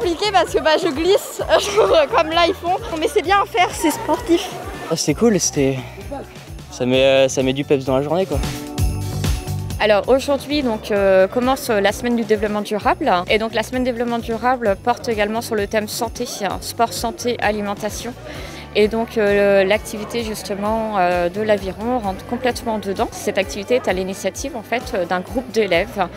compliqué parce que je glisse, comme là ils font. Mais c'est bien à faire, c'est sportif. Ah, c'était cool, ça met du peps dans la journée, quoi. Alors aujourd'hui commence la semaine du développement durable et donc la semaine du développement durable porte également sur le thème santé, sport, santé, alimentation. Et donc l'activité justement de l'Aviron rentre complètement dedans. Cette activité est à l'initiative en fait d'un groupe d'élèves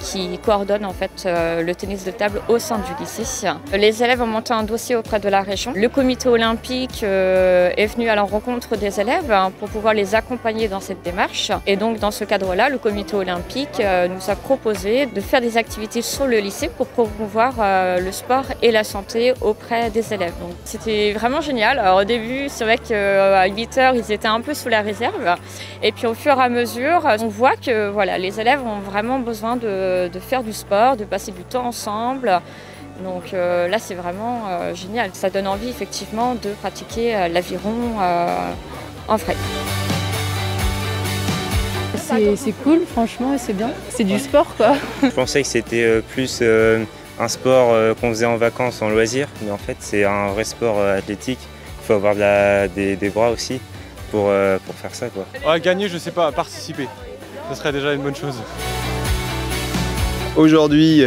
qui coordonne en fait le tennis de table au sein du lycée. Les élèves ont monté un dossier auprès de la région. Le comité olympique est venu à la rencontre des élèves pour pouvoir les accompagner dans cette démarche. Et donc dans ce cadre-là, le comité olympique nous a proposé de faire des activités sur le lycée pour promouvoir le sport et la santé auprès des élèves. Donc c'était vraiment génial. Alors, au début, c'est vrai qu'à 8 h, ils étaient un peu sous la réserve. Et puis au fur et à mesure, on voit que voilà, les élèves ont vraiment besoin de faire du sport, de passer du temps ensemble. Donc là, c'est vraiment génial. Ça donne envie effectivement de pratiquer l'aviron en vrai. C'est cool, franchement, c'est bien. C'est du sport, quoi. Je pensais que c'était plus un sport qu'on faisait en vacances, en loisir, mais en fait c'est un vrai sport athlétique. Il faut avoir des bras aussi pour faire ça, quoi. Ouais, gagner, je sais pas, participer, ce serait déjà une bonne chose. Aujourd'hui,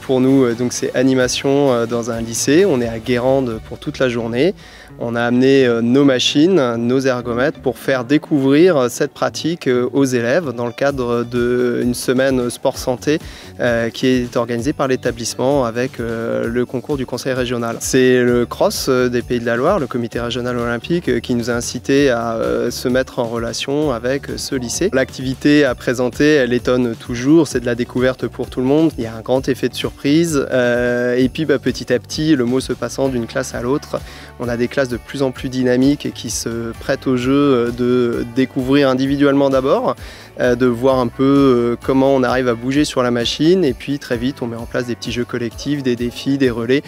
pour nous, donc c'est animation dans un lycée. On est à Guérande pour toute la journée. On a amené nos machines, nos ergomètres pour faire découvrir cette pratique aux élèves dans le cadre d'une semaine sport santé qui est organisée par l'établissement avec le concours du conseil régional. C'est le CROSS des Pays de la Loire, le comité régional olympique, qui nous a incité à se mettre en relation avec ce lycée. L'activité à présenter, elle étonne toujours, c'est de la découverte pour tout le monde. Il y a un grand effet de surprise et puis petit à petit, le mot se passant d'une classe à l'autre, on a des classes de plus en plus dynamiques et qui se prêtent au jeu de découvrir individuellement d'abord, de voir un peu comment on arrive à bouger sur la machine et puis très vite on met en place des petits jeux collectifs, des défis, des relais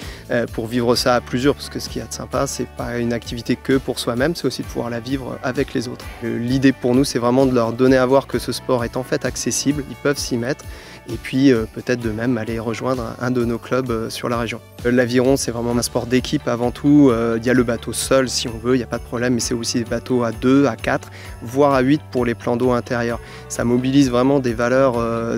pour vivre ça à plusieurs, parce que ce qu'il y a de sympa, c'est pas une activité que pour soi-même, c'est aussi de pouvoir la vivre avec les autres. L'idée pour nous, c'est vraiment de leur donner à voir que ce sport est en fait accessible, ils peuvent s'y mettre. Et puis peut-être de même aller rejoindre un de nos clubs sur la région. L'aviron, c'est vraiment un sport d'équipe avant tout. Il y a le bateau seul si on veut, il n'y a pas de problème, mais c'est aussi des bateaux à 2, à 4, voire à 8 pour les plans d'eau intérieurs. Ça mobilise vraiment des valeurs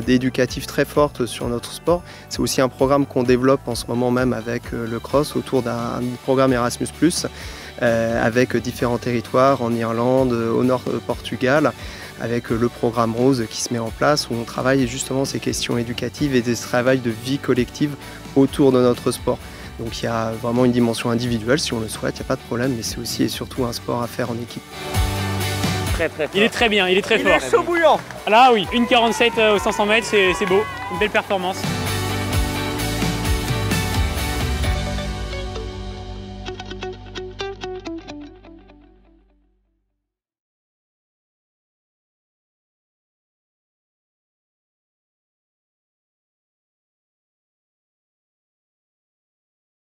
éducatives très fortes sur notre sport. C'est aussi un programme qu'on développe en ce moment même avec le CROSS autour d'un programme Erasmus+, avec différents territoires en Irlande, au nord Portugal, avec le programme Rose qui se met en place où on travaille justement ces questions éducatives et des travails de vie collective autour de notre sport. Donc il y a vraiment une dimension individuelle si on le souhaite, il n'y a pas de problème, mais c'est aussi et surtout un sport à faire en équipe. Très fort. Il est très bien, il est très fort. Il est chaud bouillant. Là oui, 1,47 aux 500 mètres, c'est beau, une belle performance.